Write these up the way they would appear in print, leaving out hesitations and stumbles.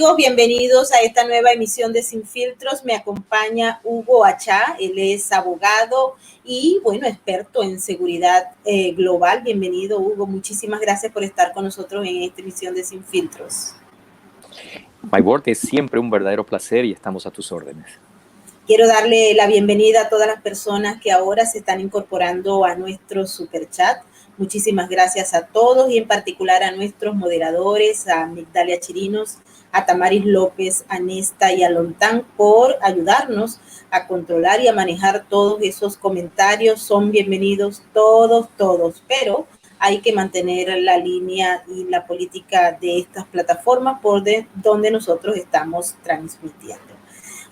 Amigos, bienvenidos a esta nueva emisión de Sin Filtros. Me acompaña Hugo Achá, él es abogado y, experto en seguridad global. Bienvenido, Hugo. Muchísimas gracias por estar con nosotros en esta emisión de Sin Filtros. Maybord, es siempre un verdadero placer y estamos a tus órdenes. Quiero darle la bienvenida a todas las personas que ahora se están incorporando a nuestro superchat. Muchísimas gracias a todos y en particular a nuestros moderadores, a Migdalia Chirinos, a Tamaris López, a Nesta y a Lontán por ayudarnos a controlar y a manejar todos esos comentarios. Son bienvenidos todos, pero hay que mantener la línea y la política de estas plataformas por donde nosotros estamos transmitiendo.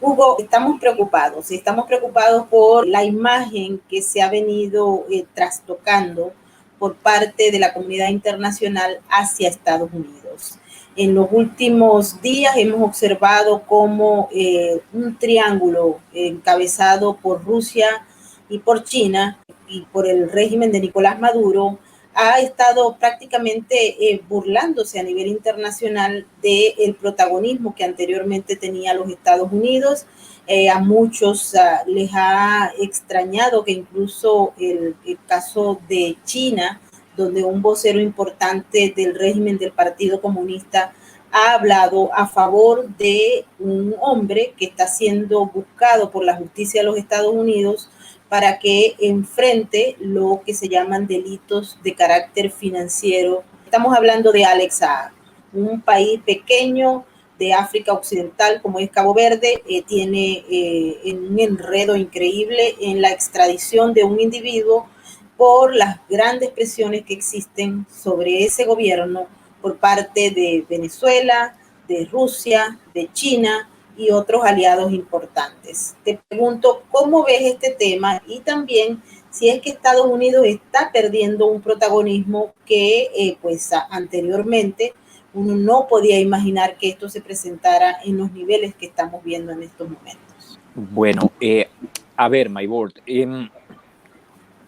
Hugo, estamos preocupados por la imagen que se ha venido trastocando por parte de la comunidad internacional hacia Estados Unidos. En los últimos días hemos observado cómo un triángulo encabezado por Rusia y por China y por el régimen de Nicolás Maduro ha estado prácticamente burlándose a nivel internacional del protagonismo que anteriormente tenía los Estados Unidos. A muchos les ha extrañado que incluso el caso de China, donde un vocero importante del régimen del Partido Comunista ha hablado a favor de un hombre que está siendo buscado por la justicia de los Estados Unidos para que enfrente lo que se llaman delitos de carácter financiero. Estamos hablando de Alex Saab, un país pequeño de África Occidental como es Cabo Verde, tiene un enredo increíble en la extradición de un individuo por las grandes presiones que existen sobre ese gobierno por parte de Venezuela, de Rusia, de China y otros aliados importantes. Te pregunto, ¿cómo ves este tema? Y también si es que Estados Unidos está perdiendo un protagonismo que anteriormente uno no podía imaginar que esto se presentara en los niveles que estamos viendo en estos momentos. Bueno, a ver, Maybord,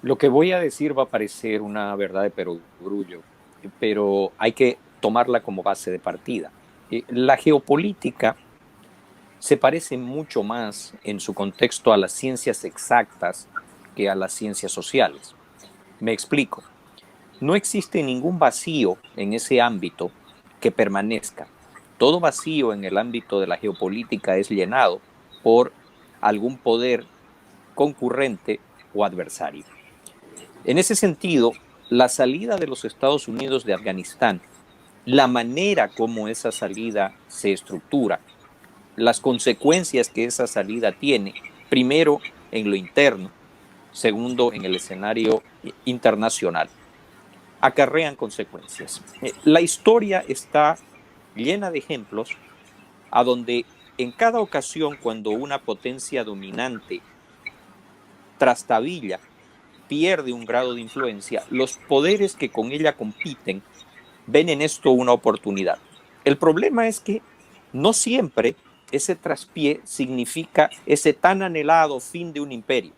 lo que voy a decir va a parecer una verdad de perogrullo, pero hay que tomarla como base de partida. La geopolítica se parece mucho más en su contexto a las ciencias exactas que a las ciencias sociales. Me explico. No existe ningún vacío en ese ámbito que permanezca. Todo vacío en el ámbito de la geopolítica es llenado por algún poder concurrente o adversario. En ese sentido, la salida de los Estados Unidos de Afganistán, la manera como esa salida se estructura, las consecuencias que esa salida tiene, primero en lo interno, segundo en el escenario internacional, acarrean consecuencias. La historia está llena de ejemplos a donde en cada ocasión cuando una potencia dominante trastabilla, pierde un grado de influencia, los poderes que con ella compiten ven en esto una oportunidad. El problema es que no siempre ese traspié significa ese tan anhelado fin de un imperio.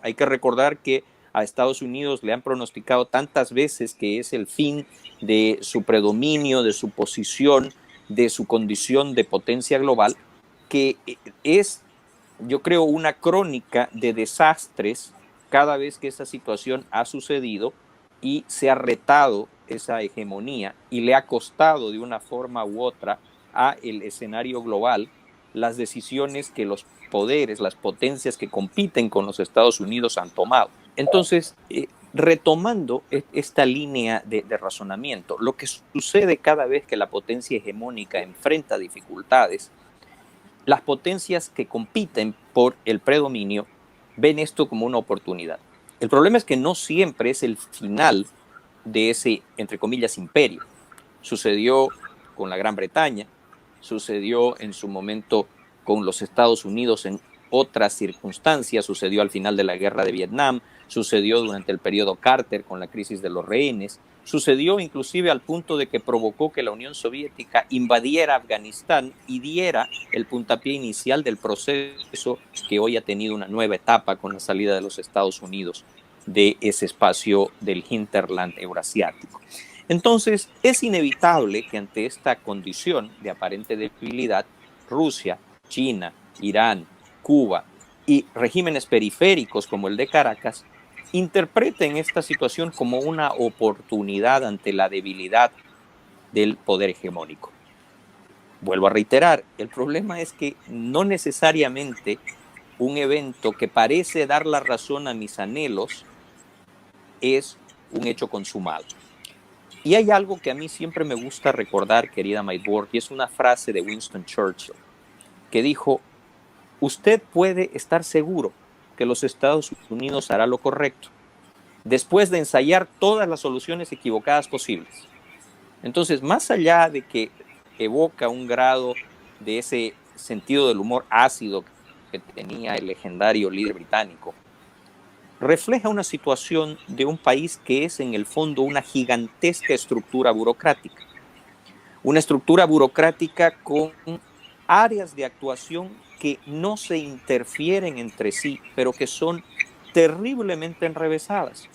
Hay que recordar que a Estados Unidos le han pronosticado tantas veces que es el fin de su predominio, de su posición, de su condición de potencia global, que es, yo creo, una crónica de desastres cada vez que esa situación ha sucedido y se ha retado esa hegemonía y le ha costado de una forma u otra a el escenario global las decisiones que los poderes, las potencias que compiten con los Estados Unidos han tomado. Entonces, retomando esta línea de razonamiento, lo que sucede cada vez que la potencia hegemónica enfrenta dificultades, las potencias que compiten por el predominio ven esto como una oportunidad. El problema es que no siempre es el final de ese, entre comillas, imperio. Sucedió con la Gran Bretaña, sucedió en su momento con los Estados Unidos en otras circunstancias, sucedió al final de la guerra de Vietnam, sucedió durante el periodo Carter con la crisis de los rehenes, sucedió inclusive al punto de que provocó que la Unión Soviética invadiera Afganistán y diera el puntapié inicial del proceso que hoy ha tenido una nueva etapa con la salida de los Estados Unidos de ese espacio del hinterland eurasiático. Entonces, es inevitable que ante esta condición de aparente debilidad, Rusia, China, Irán, Cuba y regímenes periféricos como el de Caracas interpreten esta situación como una oportunidad ante la debilidad del poder hegemónico. Vuelvo a reiterar, el problema es que no necesariamente un evento que parece dar la razón a mis anhelos es un hecho consumado. Y hay algo que a mí siempre me gusta recordar, querida Maybor, y es una frase de Winston Churchill, que dijo: usted puede estar seguro que los Estados Unidos hará lo correcto, después de ensayar todas las soluciones equivocadas posibles. Entonces, más allá de que evoca un grado de ese sentido del humor ácido que tenía el legendario líder británico, refleja una situación de un país que es en el fondo una gigantesca estructura burocrática. Una estructura burocrática con áreas de actuación que no se interfieren entre sí, pero que son terriblemente enrevesadas.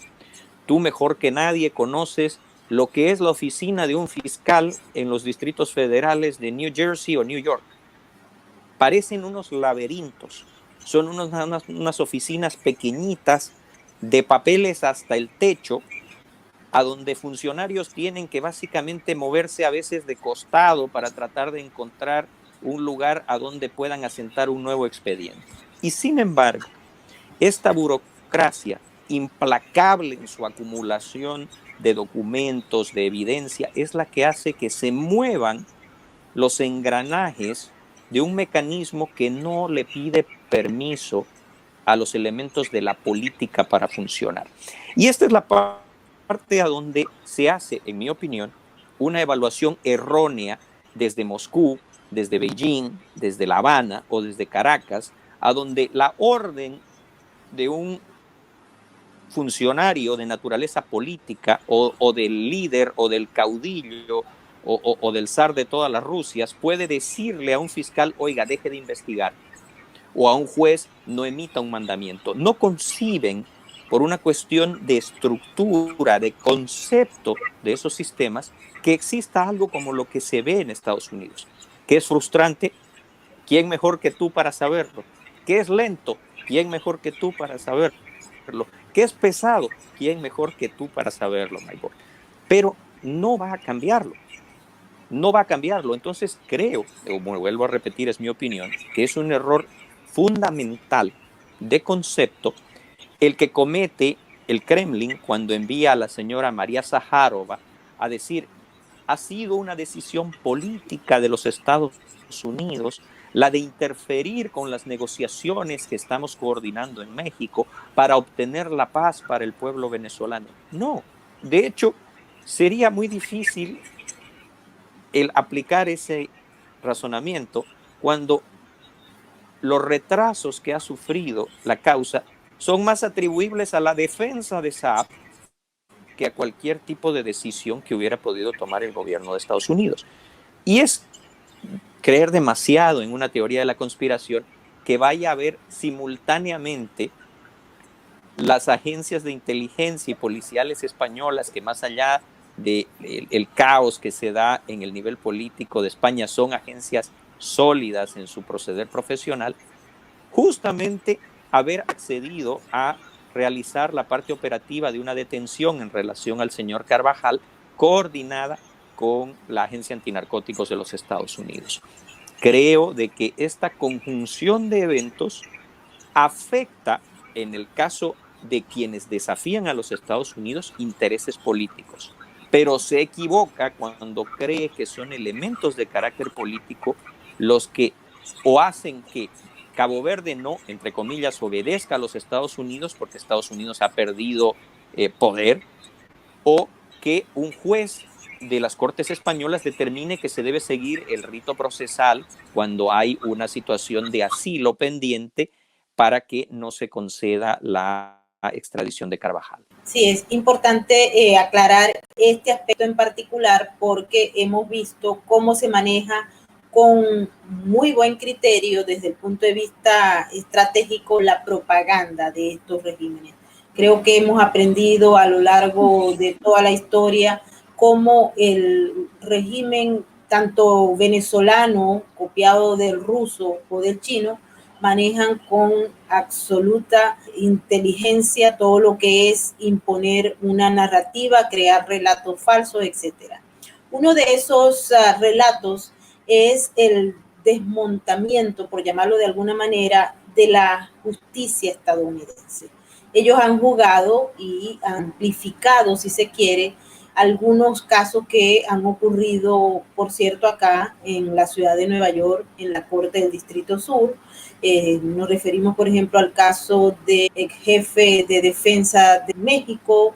Tú mejor que nadie conoces lo que es la oficina de un fiscal en los distritos federales de New Jersey o New York. Parecen unos laberintos, son unas oficinas pequeñitas de papeles hasta el techo, a donde funcionarios tienen que básicamente moverse a veces de costado para tratar de encontrar un lugar a donde puedan asentar un nuevo expediente. Y sin embargo, esta burocracia implacable en su acumulación de documentos, de evidencia, es la que hace que se muevan los engranajes de un mecanismo que no le pide permiso a los elementos de la política para funcionar. Y esta es la parte a donde se hace, en mi opinión, una evaluación errónea desde Moscú, desde Beijing, desde La Habana o desde Caracas, a donde la orden de un funcionario de naturaleza política o del líder o del caudillo o del zar de todas las Rusias puede decirle a un fiscal: oiga, deje de investigar, o a un juez: no emita un mandamiento. No conciben, por una cuestión de estructura, de concepto de esos sistemas, que exista algo como lo que se ve en Estados Unidos, que es frustrante. ¿Quién mejor que tú para saberlo? ¿Qué es lento? ¿Quién mejor que tú para saberlo? ¿Qué es pesado? ¿Quién mejor que tú para saberlo, Maybor? Pero no va a cambiarlo. No va a cambiarlo. Entonces creo, como vuelvo a repetir, es mi opinión, que es un error fundamental de concepto el que comete el Kremlin cuando envía a la señora María Zaharova a decir: ha sido una decisión política de los Estados Unidos la de interferir con las negociaciones que estamos coordinando en México para obtener la paz para el pueblo venezolano. No, de hecho, sería muy difícil el aplicar ese razonamiento cuando los retrasos que ha sufrido la causa son más atribuibles a la defensa de Saab que a cualquier tipo de decisión que hubiera podido tomar el gobierno de Estados Unidos. Y es creer demasiado en una teoría de la conspiración que vaya a haber simultáneamente las agencias de inteligencia y policiales españolas, que más allá del caos que se da en el nivel político de España, son agencias sólidas en su proceder profesional, justamente haber accedido a realizar la parte operativa de una detención en relación al señor Carvajal, coordinada con la Agencia Antinarcóticos de los Estados Unidos. Creo de que esta conjunción de eventos afecta, en el caso de quienes desafían a los Estados Unidos, intereses políticos, pero se equivoca cuando cree que son elementos de carácter político los que o hacen que Cabo Verde no, entre comillas, obedezca a los Estados Unidos porque Estados Unidos ha perdido poder, o que un juez de las Cortes Españolas determine que se debe seguir el rito procesal cuando hay una situación de asilo pendiente para que no se conceda la extradición de Carvajal. Sí, es importante aclarar este aspecto en particular porque hemos visto cómo se maneja con muy buen criterio desde el punto de vista estratégico la propaganda de estos regímenes. Creo que hemos aprendido a lo largo de toda la historia cómo el régimen tanto venezolano, copiado del ruso o del chino, manejan con absoluta inteligencia todo lo que es imponer una narrativa, crear relatos falsos, etcétera. Uno de esos relatos es el desmontamiento, por llamarlo de alguna manera, de la justicia estadounidense. Ellos han jugado y amplificado, si se quiere, algunos casos que han ocurrido, por cierto, acá en la ciudad de Nueva York, en la Corte del Distrito Sur. Nos referimos, por ejemplo, al caso del jefe de defensa de México,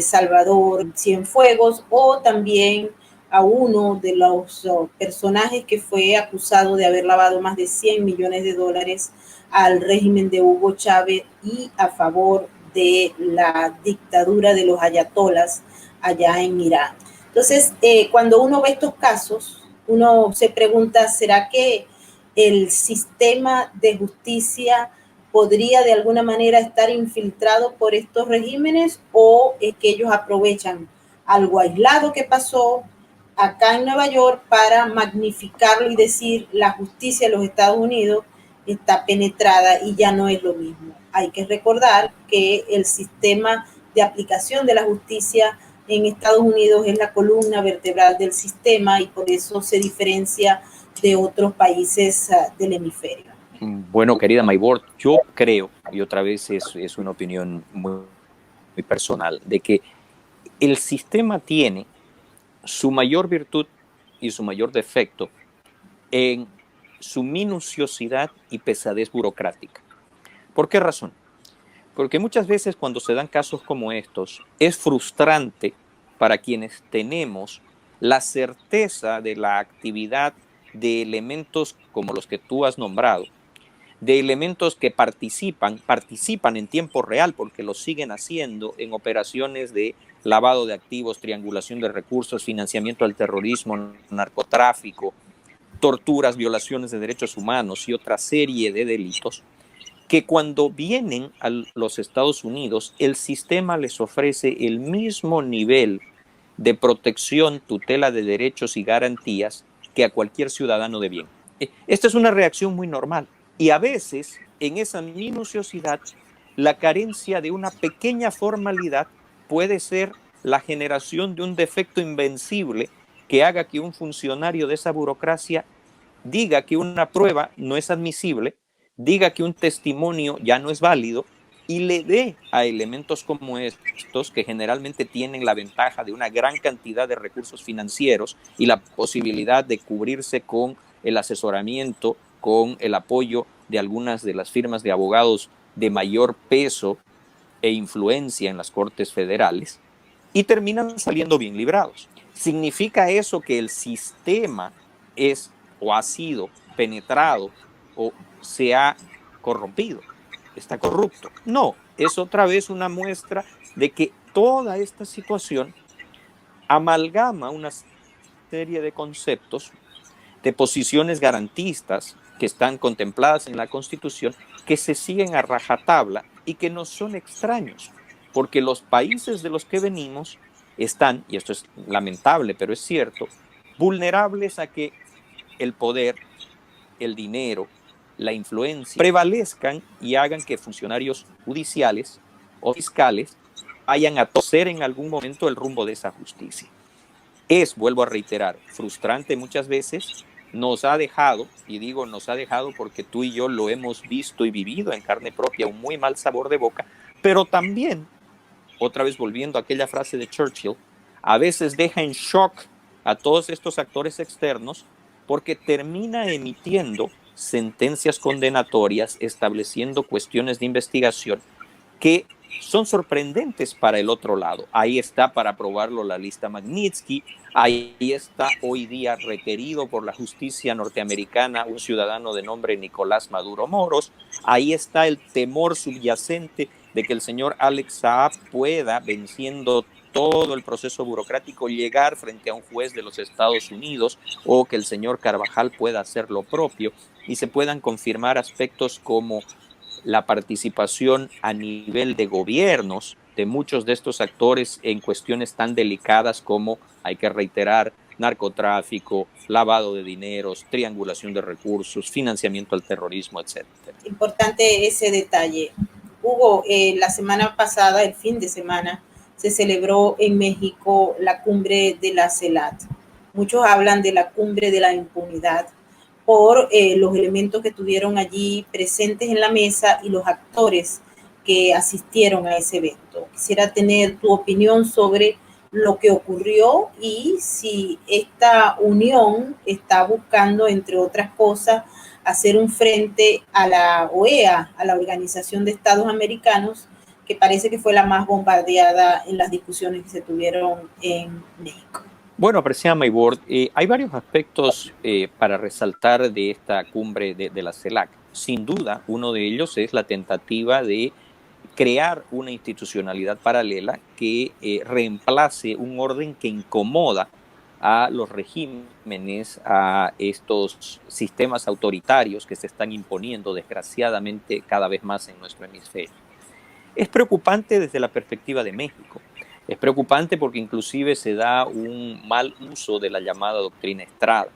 Salvador Cienfuegos, o también a uno de los personajes que fue acusado de haber lavado más de 100 millones de dólares al régimen de Hugo Chávez y a favor de la dictadura de los ayatolas allá en Irán. Entonces, cuando uno ve estos casos, uno se pregunta, ¿será que el sistema de justicia podría de alguna manera estar infiltrado por estos regímenes, o es que ellos aprovechan algo aislado que pasó acá en Nueva York para magnificarlo y decir la justicia de los Estados Unidos está penetrada y ya no es lo mismo? Hay que recordar que el sistema de aplicación de la justicia en Estados Unidos es la columna vertebral del sistema y por eso se diferencia de otros países del hemisferio. Bueno, querida Maybord, yo creo, y otra vez es una opinión muy personal, de que el sistema tiene su mayor virtud y su mayor defecto en su minuciosidad y pesadez burocrática. ¿Por qué razón? Porque muchas veces cuando se dan casos como estos, es frustrante para quienes tenemos la certeza de la actividad de elementos como los que tú has nombrado, de elementos que participan en tiempo real porque lo siguen haciendo en operaciones de lavado de activos, triangulación de recursos, financiamiento al terrorismo, narcotráfico, torturas, violaciones de derechos humanos y otra serie de delitos, que cuando vienen a los Estados Unidos, el sistema les ofrece el mismo nivel de protección, tutela de derechos y garantías que a cualquier ciudadano de bien. Esta es una reacción muy normal. Y a veces, en esa minuciosidad, la carencia de una pequeña formalidad puede ser la generación de un defecto invencible que haga que un funcionario de esa burocracia diga que una prueba no es admisible, diga que un testimonio ya no es válido y le dé a elementos como estos, que generalmente tienen la ventaja de una gran cantidad de recursos financieros y la posibilidad de cubrirse con el asesoramiento, con el apoyo de algunas de las firmas de abogados de mayor peso e influencia en las cortes federales, y terminan saliendo bien librados. ¿Significa eso que el sistema es o ha sido penetrado o se ha corrompido, está corrupto? No, es otra vez una muestra de que toda esta situación amalgama una serie de conceptos, de posiciones garantistas que están contempladas en la Constitución, que se siguen a rajatabla y que nos son extraños, porque los países de los que venimos están, y esto es lamentable, pero es cierto, vulnerables a que el poder, el dinero, la influencia prevalezcan y hagan que funcionarios judiciales o fiscales vayan a torcer en algún momento el rumbo de esa justicia. Es, vuelvo a reiterar, frustrante muchas veces, nos ha dejado, y digo nos ha dejado porque tú y yo lo hemos visto y vivido en carne propia, un muy mal sabor de boca, pero también, otra vez volviendo a aquella frase de Churchill, a veces deja en shock a todos estos actores externos porque termina emitiendo sentencias condenatorias, estableciendo cuestiones de investigación que son sorprendentes para el otro lado. Ahí está para probarlo la lista Magnitsky, ahí está hoy día requerido por la justicia norteamericana un ciudadano de nombre Nicolás Maduro Moros, ahí está el temor subyacente de que el señor Alex Saab pueda, venciendo todo el proceso burocrático, llegar frente a un juez de los Estados Unidos, o que el señor Carvajal pueda hacer lo propio y se puedan confirmar aspectos como la participación a nivel de gobiernos de muchos de estos actores en cuestiones tan delicadas como, hay que reiterar, narcotráfico, lavado de dineros, triangulación de recursos, financiamiento al terrorismo, etcétera. Importante ese detalle. Hugo, la semana pasada, el fin de semana, se celebró en México la cumbre de la CELAC. Muchos hablan de la cumbre de la impunidad por los elementos que tuvieron allí presentes en la mesa y los actores que asistieron a ese evento. Quisiera tener tu opinión sobre lo que ocurrió y si esta unión está buscando, entre otras cosas, hacer un frente a la OEA, a la Organización de Estados Americanos, que parece que fue la más bombardeada en las discusiones que se tuvieron en México. Bueno, apreciada Maybord, hay varios aspectos para resaltar de esta cumbre de la CELAC. Sin duda, uno de ellos es la tentativa de crear una institucionalidad paralela que reemplace un orden que incomoda a los regímenes, a estos sistemas autoritarios que se están imponiendo desgraciadamente cada vez más en nuestro hemisferio. Es preocupante desde la perspectiva de México. Es preocupante porque inclusive se da un mal uso de la llamada doctrina Estrada.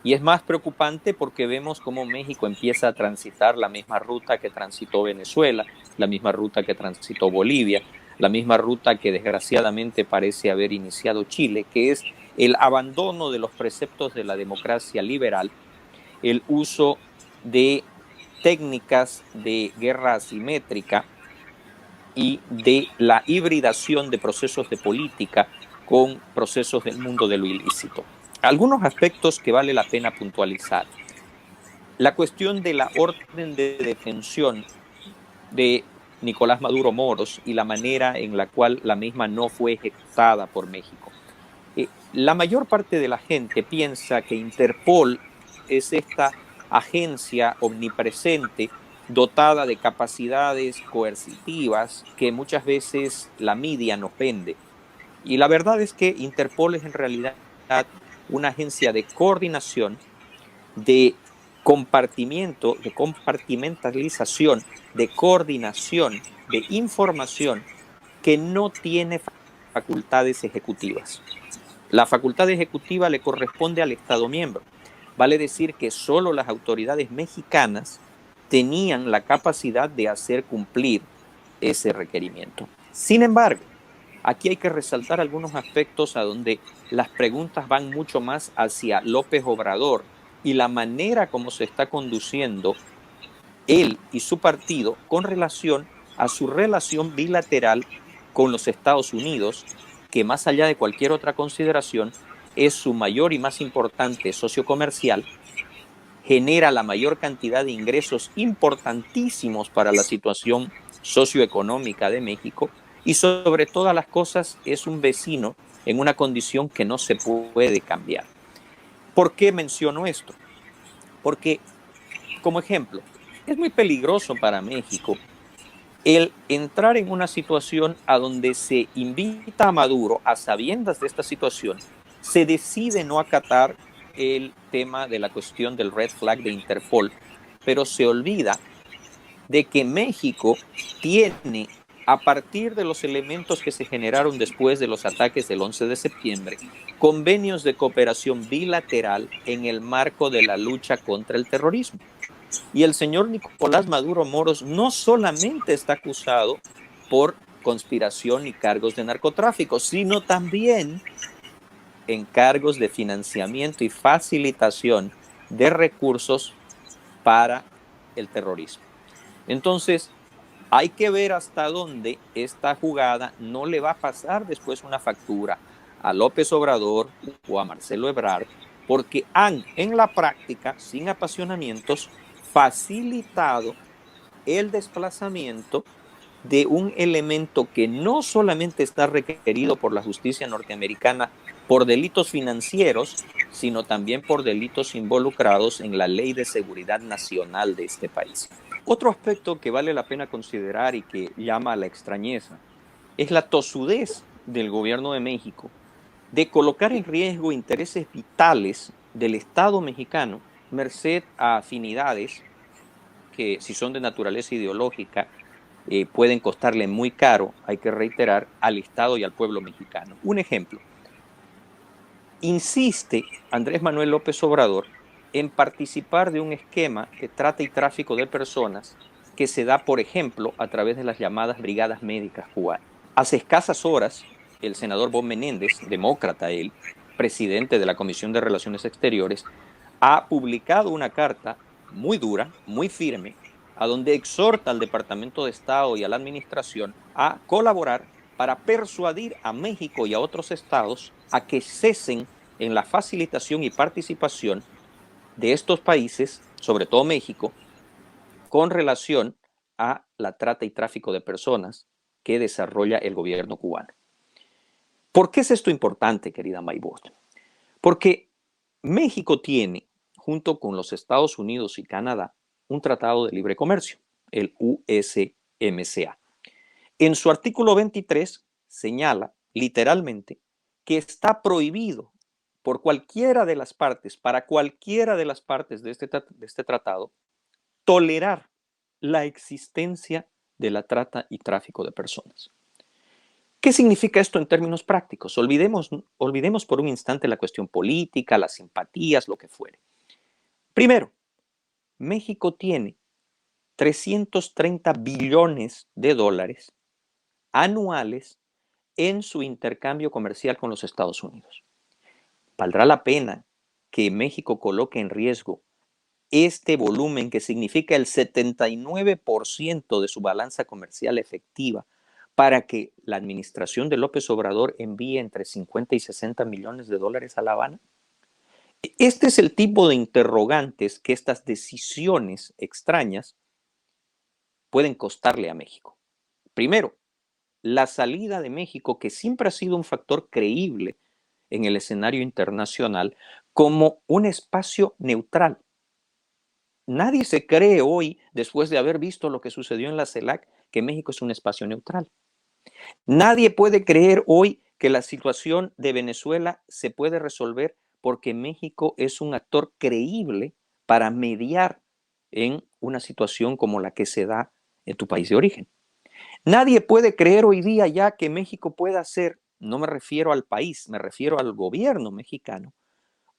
Y es más preocupante porque vemos cómo México empieza a transitar la misma ruta que transitó Venezuela, la misma ruta que transitó Bolivia, la misma ruta que desgraciadamente parece haber iniciado Chile, que es el abandono de los preceptos de la democracia liberal, el uso de técnicas de guerra asimétrica y de la hibridación de procesos de política con procesos del mundo de lo ilícito. Algunos aspectos que vale la pena puntualizar. La cuestión de la orden de detención de Nicolás Maduro Moros y la manera en la cual la misma no fue ejecutada por México. La mayor parte de la gente piensa que Interpol es esta agencia omnipresente dotada de capacidades coercitivas que muchas veces la media nos vende. Y la verdad es que Interpol es en realidad una agencia de coordinación, de compartimiento, de compartimentalización, de coordinación, de información que no tiene facultades ejecutivas. La facultad ejecutiva le corresponde al Estado miembro. Vale decir que solo las autoridades mexicanas tenían la capacidad de hacer cumplir ese requerimiento. Sin embargo, aquí hay que resaltar algunos aspectos a donde las preguntas van mucho más hacia López Obrador y la manera como se está conduciendo él y su partido con relación a su relación bilateral con los Estados Unidos, que más allá de cualquier otra consideración es su mayor y más importante socio comercial, genera la mayor cantidad de ingresos importantísimos para la situación socioeconómica de México y sobre todas las cosas es un vecino en una condición que no se puede cambiar. ¿Por qué menciono esto? Porque, como ejemplo, es muy peligroso para México el entrar en una situación a donde se invita a Maduro, a sabiendas de esta situación, se decide no acatar el tema de la cuestión del red flag de Interpol, pero se olvida de que México tiene, a partir de los elementos que se generaron después de los ataques del 11 de septiembre, convenios de cooperación bilateral en el marco de la lucha contra el terrorismo. Y el señor Nicolás Maduro Moros no solamente está acusado por conspiración y cargos de narcotráfico, sino también en cargos de financiamiento y facilitación de recursos para el terrorismo. Entonces, hay que ver hasta dónde esta jugada no le va a pasar después una factura a López Obrador o a Marcelo Ebrard, porque han en la práctica, sin apasionamientos, facilitado el desplazamiento de un elemento que no solamente está requerido por la justicia norteamericana por delitos financieros, sino también por delitos involucrados en la Ley de Seguridad Nacional de este país. Otro aspecto que vale la pena considerar y que llama a la extrañeza es la tosudez del gobierno de México de colocar en riesgo intereses vitales del Estado mexicano merced a afinidades que, si son de naturaleza ideológica, pueden costarle muy caro, hay que reiterar, al Estado y al pueblo mexicano. Un ejemplo. Insiste Andrés Manuel López Obrador en participar de un esquema de trata y tráfico de personas que se da, por ejemplo, a través de las llamadas brigadas médicas cubanas. Hace escasas horas, el senador Bob Menéndez, demócrata él, presidente de la Comisión de Relaciones Exteriores, ha publicado una carta muy dura, muy firme, a donde exhorta al Departamento de Estado y a la Administración a colaborar para persuadir a México y a otros estados a que cesen en la facilitación y participación de estos países, sobre todo México, con relación a la trata y tráfico de personas que desarrolla el gobierno cubano. ¿Por qué es esto importante, querida Maybot? Porque México tiene, junto con los Estados Unidos y Canadá, un tratado de libre comercio, el USMCA. En su artículo 23 señala literalmente que está prohibido por cualquiera de las partes, para cualquiera de las partes de este tratado, tolerar la existencia de la trata y tráfico de personas. ¿Qué significa esto en términos prácticos? Olvidemos por un instante la cuestión política, las simpatías, lo que fuere. Primero, México tiene 330 billones de dólares anuales en su intercambio comercial con los Estados Unidos. ¿Valdrá la pena que México coloque en riesgo este volumen que significa el 79% de su balanza comercial efectiva para que la administración de López Obrador envíe entre 50 y 60 millones de dólares a La Habana? Este es el tipo de interrogantes que estas decisiones extrañas pueden costarle a México. Primero, la salida de México, que siempre ha sido un factor creíble en el escenario internacional, como un espacio neutral. Nadie se cree hoy, después de haber visto lo que sucedió en la CELAC, que México es un espacio neutral. Nadie puede creer hoy que la situación de Venezuela se puede resolver porque México es un actor creíble para mediar en una situación como la que se da en tu país de origen. Nadie puede creer hoy día ya que México pueda ser, no me refiero al país, me refiero al gobierno mexicano,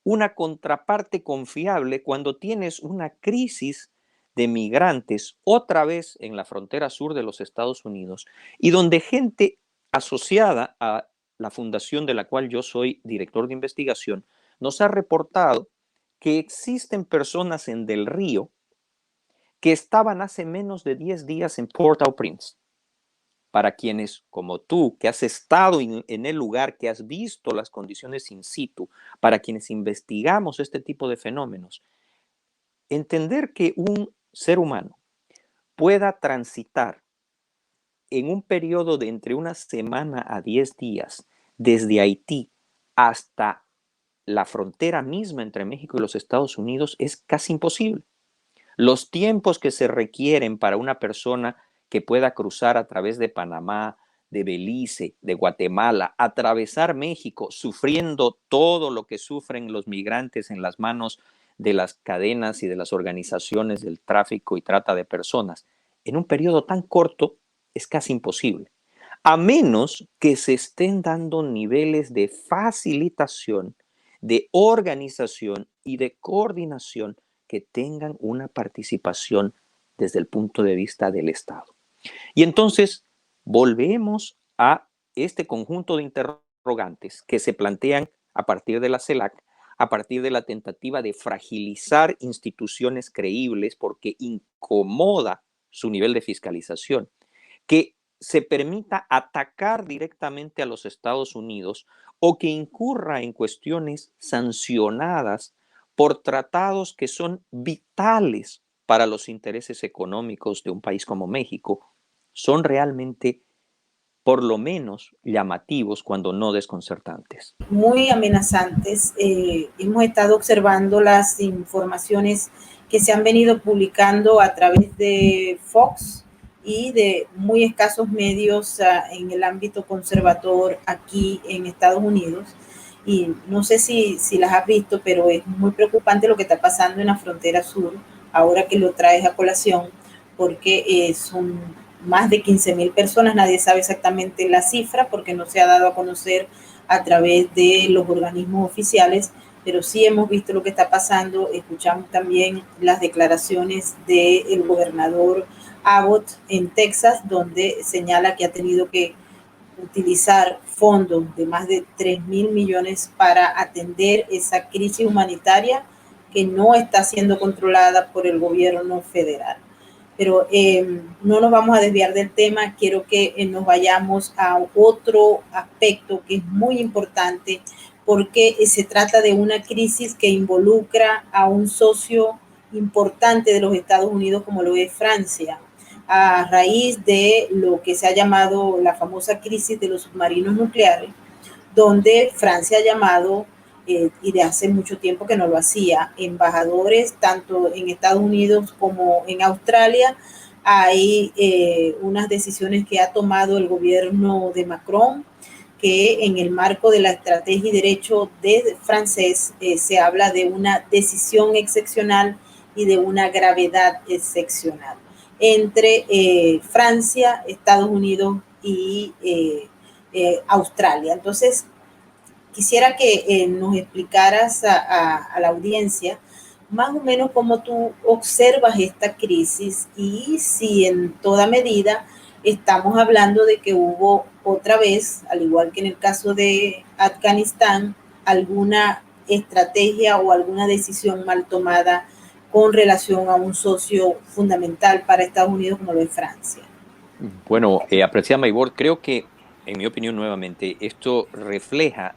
una contraparte confiable cuando tienes una crisis de migrantes otra vez en la frontera sur de los Estados Unidos y donde gente asociada a la fundación de la cual yo soy director de investigación nos ha reportado que existen personas en Del Río que estaban hace menos de 10 días en Port-au-Prince. Para quienes, como tú, que has estado en el lugar, que has visto las condiciones in situ, para quienes investigamos este tipo de fenómenos, entender que un ser humano pueda transitar en un periodo de entre una semana a 10 días desde Haití hasta la frontera misma entre México y los Estados Unidos es casi imposible. Los tiempos que se requieren para una persona que pueda cruzar a través de Panamá, de Belice, de Guatemala, atravesar México, sufriendo todo lo que sufren los migrantes en las manos de las cadenas y de las organizaciones del tráfico y trata de personas, en un periodo tan corto es casi imposible, a menos que se estén dando niveles de facilitación, de organización y de coordinación que tengan una participación desde el punto de vista del Estado. Y entonces volvemos a este conjunto de interrogantes que se plantean a partir de la CELAC, a partir de la tentativa de fragilizar instituciones creíbles porque incomoda su nivel de fiscalización, que se permita atacar directamente a los Estados Unidos o que incurra en cuestiones sancionadas por tratados que son vitales para los intereses económicos de un país como México, son realmente, por lo menos, llamativos, cuando no desconcertantes. Muy amenazantes. Hemos estado observando las informaciones que se han venido publicando a través de Fox y de muy escasos medios en el ámbito conservador aquí en Estados Unidos. Y no sé si las has visto, pero es muy preocupante lo que está pasando en la frontera sur, ahora que lo traes a colación, porque más de 15.000 personas. Nadie sabe exactamente la cifra porque no se ha dado a conocer a través de los organismos oficiales, pero sí hemos visto lo que está pasando. Escuchamos también las declaraciones del gobernador Abbott en Texas, donde señala que ha tenido que utilizar fondos de más de 3.000 millones para atender esa crisis humanitaria que no está siendo controlada por el gobierno federal. Pero no nos vamos a desviar del tema, quiero que nos vayamos a otro aspecto que es muy importante porque se trata de una crisis que involucra a un socio importante de los Estados Unidos como lo es Francia, a raíz de lo que se ha llamado la famosa crisis de los submarinos nucleares, donde Francia ha llamado, y de hace mucho tiempo que no lo hacía, embajadores tanto en Estados Unidos como en Australia. Hay unas decisiones que ha tomado el gobierno de Macron, que en el marco de la estrategia y derecho de francés se habla de una decisión excepcional y de una gravedad excepcional entre Francia, Estados Unidos y Australia. Entonces, quisiera que nos explicaras a la audiencia más o menos cómo tú observas esta crisis y si en toda medida estamos hablando de que hubo otra vez, al igual que en el caso de Afganistán, alguna estrategia o alguna decisión mal tomada con relación a un socio fundamental para Estados Unidos como lo es Francia. Bueno, apreciada Maybord, creo que, en mi opinión nuevamente, esto refleja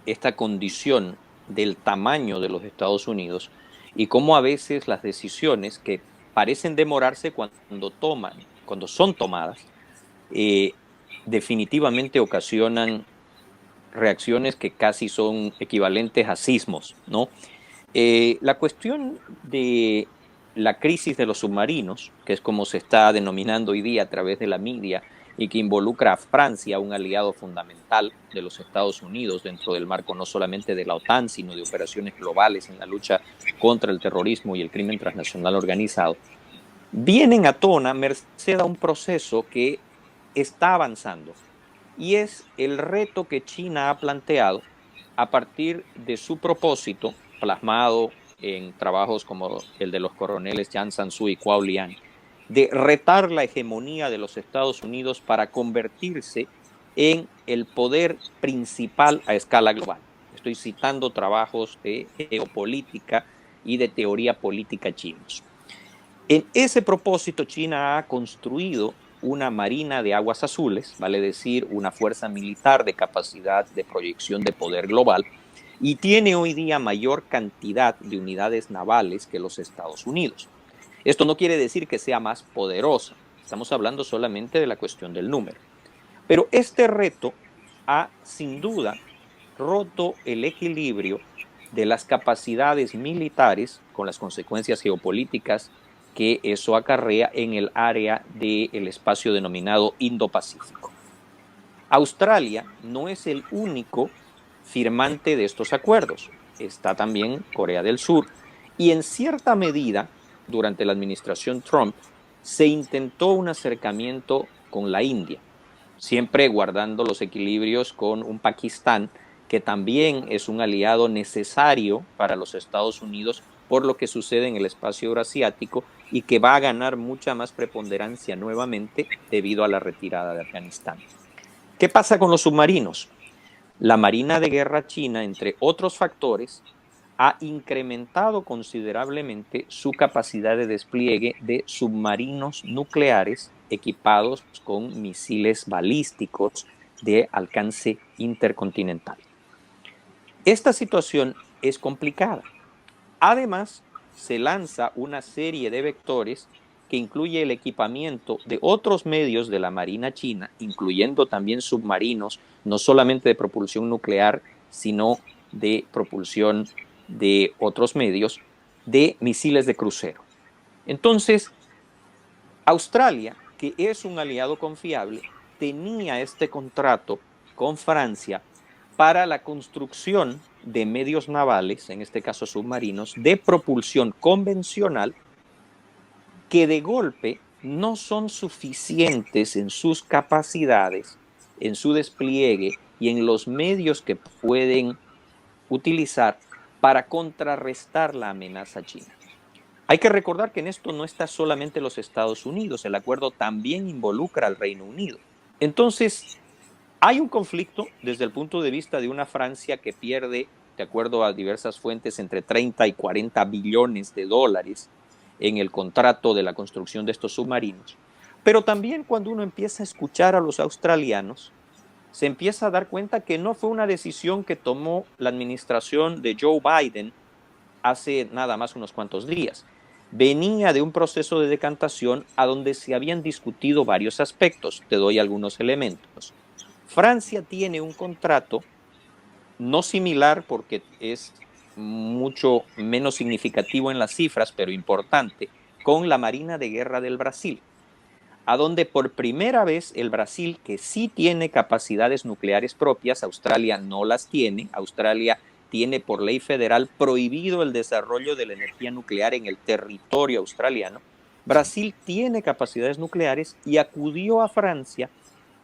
esta condición del tamaño de los Estados Unidos y cómo a veces las decisiones que parecen demorarse cuando son tomadas, eh, definitivamente ocasionan reacciones que casi son equivalentes a sismos, ¿no? La cuestión de la crisis de los submarinos, que es como se está denominando hoy día a través de la media y que involucra a Francia, un aliado fundamental de los Estados Unidos dentro del marco no solamente de la OTAN, sino de operaciones globales en la lucha contra el terrorismo y el crimen transnacional organizado, vienen a tona merced a un proceso que está avanzando y es el reto que China ha planteado a partir de su propósito plasmado en trabajos como el de los coroneles Yang Sansu y Kuo Liang, de retar la hegemonía de los Estados Unidos para convertirse en el poder principal a escala global. Estoy citando trabajos de geopolítica y de teoría política chinos. En ese propósito, China ha construido una marina de aguas azules, vale decir, una fuerza militar de capacidad de proyección de poder global, y tiene hoy día mayor cantidad de unidades navales que los Estados Unidos. Esto no quiere decir que sea más poderosa, estamos hablando solamente de la cuestión del número. Pero este reto ha, sin duda, roto el equilibrio de las capacidades militares con las consecuencias geopolíticas que eso acarrea en el área del espacio denominado Indo-Pacífico. Australia no es el único firmante de estos acuerdos. Está también Corea del Sur y en cierta medida, durante la administración Trump, se intentó un acercamiento con la India, siempre guardando los equilibrios con un Pakistán que también es un aliado necesario para los Estados Unidos por lo que sucede en el espacio euroasiático y que va a ganar mucha más preponderancia nuevamente debido a la retirada de Afganistán. ¿Qué pasa con los submarinos? La Marina de Guerra china, entre otros factores, ha incrementado considerablemente su capacidad de despliegue de submarinos nucleares equipados con misiles balísticos de alcance intercontinental. Esta situación es complicada. Además, se lanza una serie de vectores que incluye el equipamiento de otros medios de la Marina china, incluyendo también submarinos, no solamente de propulsión nuclear, sino de propulsión de otros medios, de misiles de crucero. Entonces, Australia, que es un aliado confiable, tenía este contrato con Francia para la construcción de medios navales, en este caso submarinos, de propulsión convencional, que de golpe no son suficientes en sus capacidades, en su despliegue y en los medios que pueden utilizar para contrarrestar la amenaza china. Hay que recordar que en esto no está solamente los Estados Unidos, el acuerdo también involucra al Reino Unido. Entonces, hay un conflicto desde el punto de vista de una Francia que pierde, de acuerdo a diversas fuentes, entre 30 y 40 billones de dólares en el contrato de la construcción de estos submarinos. Pero también cuando uno empieza a escuchar a los australianos, se empieza a dar cuenta que no fue una decisión que tomó la administración de Joe Biden hace nada más unos cuantos días. Venía de un proceso de decantación a donde se habían discutido varios aspectos. Te doy algunos elementos. Francia tiene un contrato no similar porque es mucho menos significativo en las cifras, pero importante, con la Marina de Guerra del Brasil, a donde por primera vez el Brasil, que sí tiene capacidades nucleares propias, Australia no las tiene, Australia tiene por ley federal prohibido el desarrollo de la energía nuclear en el territorio australiano, Brasil tiene capacidades nucleares y acudió a Francia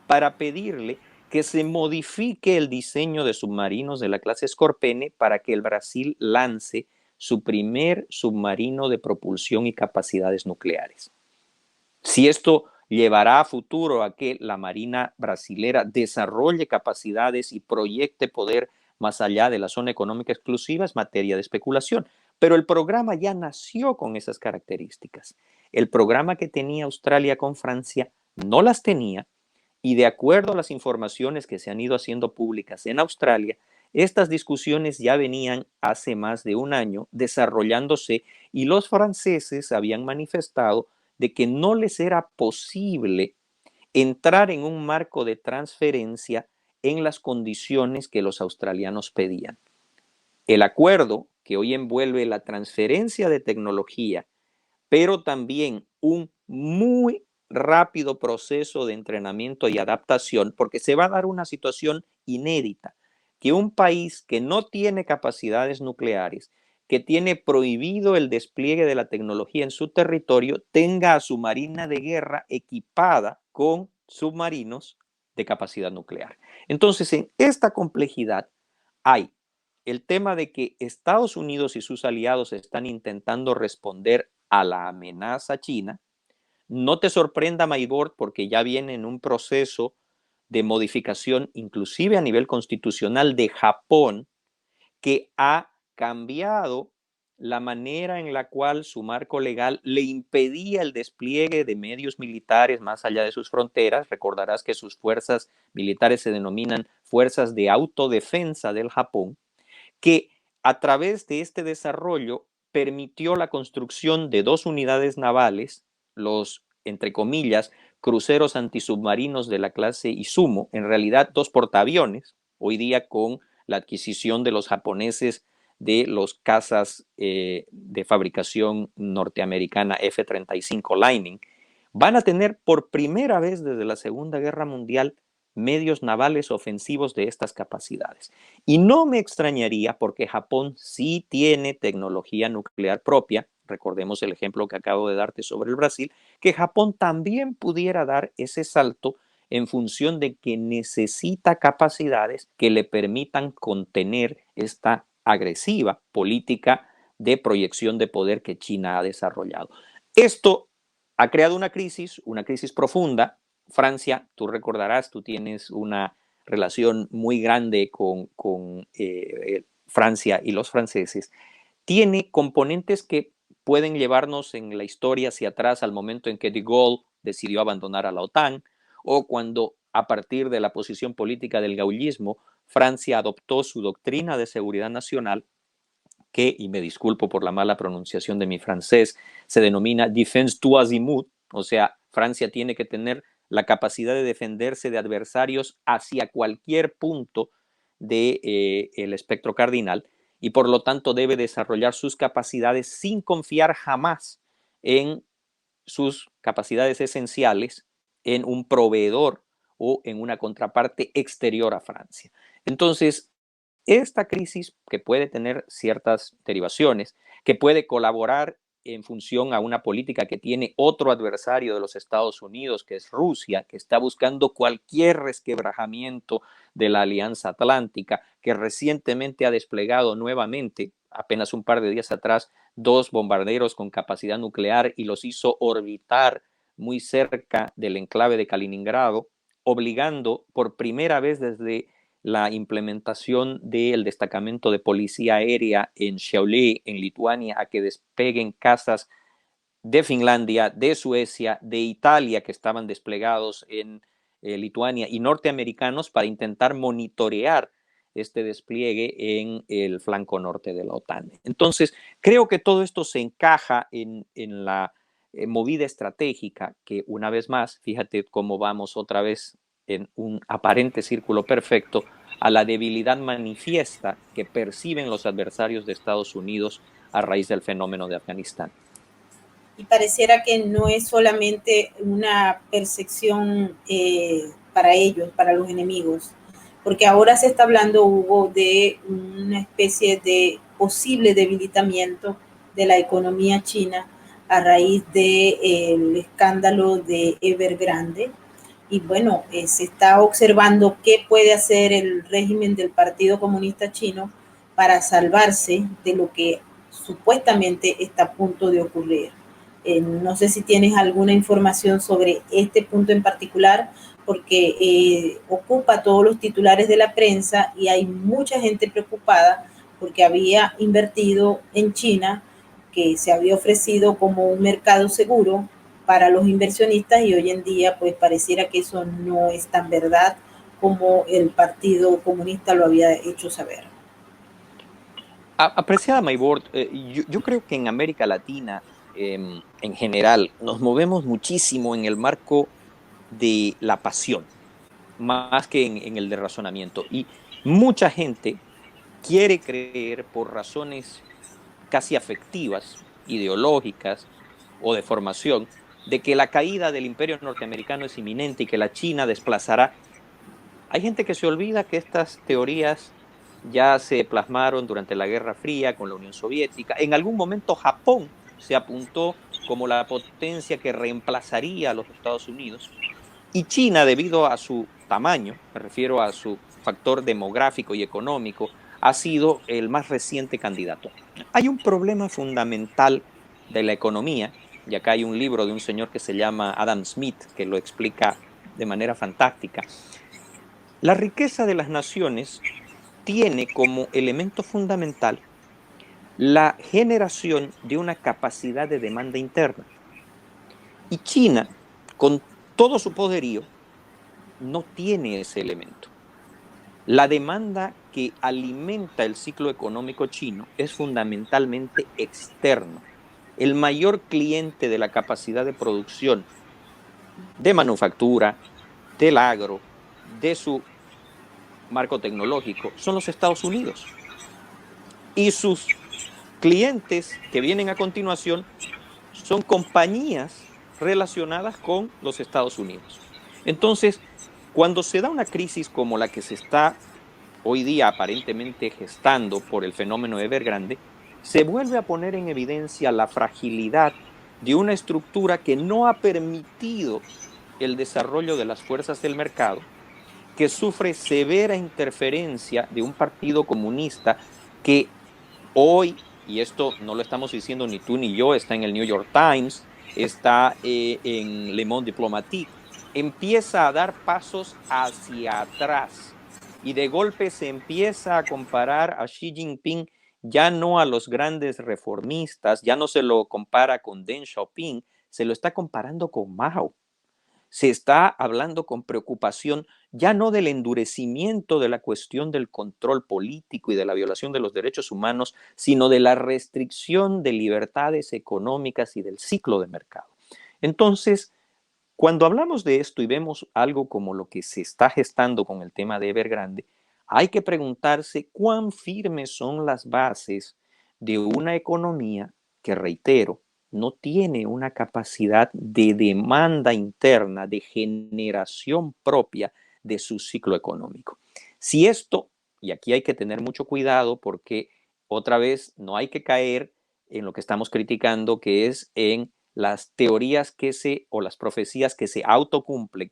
para pedirle que se modifique el diseño de submarinos de la clase Scorpene para que el Brasil lance su primer submarino de propulsión y capacidades nucleares. Si esto llevará a futuro a que la Marina brasilera desarrolle capacidades y proyecte poder más allá de la zona económica exclusiva, es materia de especulación. Pero el programa ya nació con esas características. El programa que tenía Australia con Francia no las tenía, y de acuerdo a las informaciones que se han ido haciendo públicas en Australia, estas discusiones ya venían hace más de un año desarrollándose y los franceses habían manifestado de que no les era posible entrar en un marco de transferencia en las condiciones que los australianos pedían. El acuerdo que hoy envuelve la transferencia de tecnología, pero también un muy rápido proceso de entrenamiento y adaptación, porque se va a dar una situación inédita, que un país que no tiene capacidades nucleares, que tiene prohibido el despliegue de la tecnología en su territorio, tenga a su marina de guerra equipada con submarinos de capacidad nuclear. Entonces, en esta complejidad hay el tema de que Estados Unidos y sus aliados están intentando responder a la amenaza china. No te sorprenda, Maybord, porque ya viene en un proceso de modificación, inclusive a nivel constitucional de Japón, que ha cambiado la manera en la cual su marco legal le impedía el despliegue de medios militares más allá de sus fronteras. Recordarás que sus fuerzas militares se denominan Fuerzas de Autodefensa del Japón, que a través de este desarrollo permitió la construcción de dos unidades navales, los, entre comillas, cruceros antisubmarinos de la clase Izumo, en realidad dos portaaviones, hoy día con la adquisición de los japoneses de los cazas de fabricación norteamericana F-35 Lightning, van a tener por primera vez desde la Segunda Guerra Mundial medios navales ofensivos de estas capacidades. Y no me extrañaría porque Japón sí tiene tecnología nuclear propia, recordemos el ejemplo que acabo de darte sobre el Brasil, que Japón también pudiera dar ese salto en función de que necesita capacidades que le permitan contener esta agresiva política de proyección de poder que China ha desarrollado. Esto ha creado una crisis profunda. Francia, tú recordarás, tú tienes una relación muy grande con Francia y los franceses, tiene componentes que pueden llevarnos en la historia hacia atrás al momento en que de Gaulle decidió abandonar a la OTAN o cuando a partir de la posición política del gaullismo Francia adoptó su doctrina de seguridad nacional que, y me disculpo por la mala pronunciación de mi francés, se denomina Défense tout azimut, o sea, Francia tiene que tener la capacidad de defenderse de adversarios hacia cualquier punto del espectro cardinal y por lo tanto debe desarrollar sus capacidades sin confiar jamás en sus capacidades esenciales en un proveedor o en una contraparte exterior a Francia. Entonces, esta crisis que puede tener ciertas derivaciones, que puede colaborar en función a una política que tiene otro adversario de los Estados Unidos, que es Rusia, que está buscando cualquier resquebrajamiento de la Alianza Atlántica, que recientemente ha desplegado nuevamente, apenas un par de días atrás, 2 bombarderos con capacidad nuclear y los hizo orbitar muy cerca del enclave de Kaliningrado, obligando por primera vez desde la implementación del destacamento de policía aérea en Šiauliai, en Lituania, a que despeguen cazas de Finlandia, de Suecia, de Italia, que estaban desplegados en Lituania, y norteamericanos para intentar monitorear este despliegue en el flanco norte de la OTAN. Entonces, creo que todo esto se encaja en la movida estratégica que, una vez más, fíjate cómo vamos otra vez en un aparente círculo perfecto a la debilidad manifiesta que perciben los adversarios de Estados Unidos a raíz del fenómeno de Afganistán. Y pareciera que no es solamente una percepción para ellos, para los enemigos, porque ahora se está hablando, Hugo, de una especie de posible debilitamiento de la economía china a raíz del escándalo de Evergrande. Y bueno, se está observando qué puede hacer el régimen del Partido Comunista Chino para salvarse de lo que supuestamente está a punto de ocurrir. No sé si tienes alguna información sobre este punto en particular, porque ocupa todos los titulares de la prensa y hay mucha gente preocupada porque había invertido en China, que se había ofrecido como un mercado seguro para los inversionistas, y hoy en día pues pareciera que eso no es tan verdad como el Partido Comunista lo había hecho saber. Apreciada Maybord, yo creo que en América Latina, en general, nos movemos muchísimo en el marco de la pasión, más que en el de razonamiento. Y mucha gente quiere creer por razones casi afectivas, ideológicas o de formación, de que la caída del imperio norteamericano es inminente y que la China desplazará. Hay gente que se olvida que estas teorías ya se plasmaron durante la Guerra Fría con la Unión Soviética. En algún momento Japón se apuntó como la potencia que reemplazaría a los Estados Unidos, y China, debido a su tamaño, me refiero a su factor demográfico y económico, ha sido el más reciente candidato. Hay un problema fundamental de la economía, y acá hay un libro de un señor que se llama Adam Smith que lo explica de manera fantástica. La riqueza de las naciones tiene como elemento fundamental la generación de una capacidad de demanda interna. Y China, con todo su poderío, no tiene ese elemento. La demanda que alimenta el ciclo económico chino es fundamentalmente externo. El mayor cliente de la capacidad de producción de manufactura, del agro, de su marco tecnológico, son los Estados Unidos. Y sus clientes que vienen a continuación son compañías relacionadas con los Estados Unidos. Entonces, cuando se da una crisis como la que se está hoy día aparentemente gestando por el fenómeno Evergrande, se vuelve a poner en evidencia la fragilidad de una estructura que no ha permitido el desarrollo de las fuerzas del mercado, que sufre severa interferencia de un partido comunista que hoy, y esto no lo estamos diciendo ni tú ni yo, está en el New York Times, está en Le Monde Diplomatique, empieza a dar pasos hacia atrás y de golpe se empieza a comparar a Xi Jinping ya no a los grandes reformistas, ya no se lo compara con Deng Xiaoping, se lo está comparando con Mao. Se está hablando con preocupación ya no del endurecimiento de la cuestión del control político y de la violación de los derechos humanos, sino de la restricción de libertades económicas y del ciclo de mercado. Entonces, cuando hablamos de esto y vemos algo como lo que se está gestando con el tema de Evergrande, hay que preguntarse cuán firmes son las bases de una economía que, reitero, no tiene una capacidad de demanda interna, de generación propia de su ciclo económico. Si esto, y aquí hay que tener mucho cuidado porque otra vez no hay que caer en lo que estamos criticando, que es en las teorías o las profecías que se autocumplen.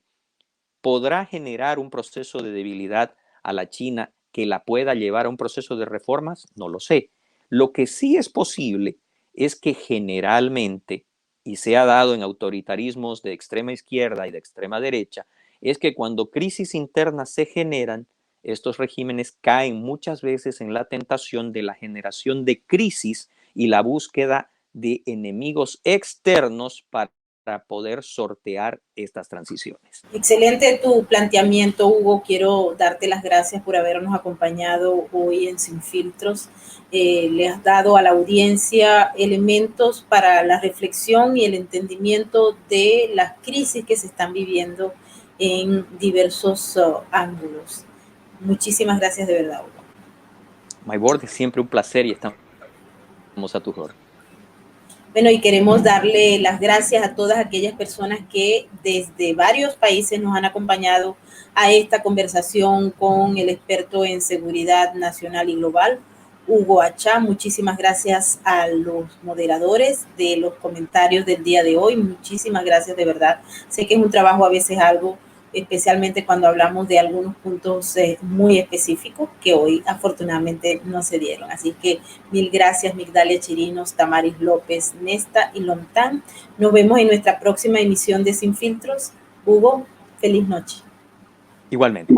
¿Podrá generar un proceso de debilidad a la China que la pueda llevar a un proceso de reformas? No lo sé. Lo que sí es posible es que generalmente, y se ha dado en autoritarismos de extrema izquierda y de extrema derecha, es que cuando crisis internas se generan, estos regímenes caen muchas veces en la tentación de la generación de crisis y la búsqueda de enemigos externos para poder sortear estas transiciones. Excelente tu planteamiento, Hugo. Quiero darte las gracias por habernos acompañado hoy en Sin Filtros. Le has dado a la audiencia elementos para la reflexión y el entendimiento de las crisis que se están viviendo en diversos ángulos. Muchísimas gracias de verdad, Hugo. Maybord, es siempre un placer y estamos a tu orden. Bueno, y queremos darle las gracias a todas aquellas personas que desde varios países nos han acompañado a esta conversación con el experto en seguridad nacional y global, Hugo Achá. Muchísimas gracias a los moderadores de los comentarios del día de hoy. Muchísimas gracias de verdad. Sé que es un trabajo a veces algo, especialmente cuando hablamos de algunos puntos muy específicos que hoy afortunadamente no se dieron. Así que mil gracias, Migdalia Chirinos, Tamaris López, Nesta y Lontán. Nos vemos en nuestra próxima emisión de Sin Filtros. Hugo, feliz noche. Igualmente.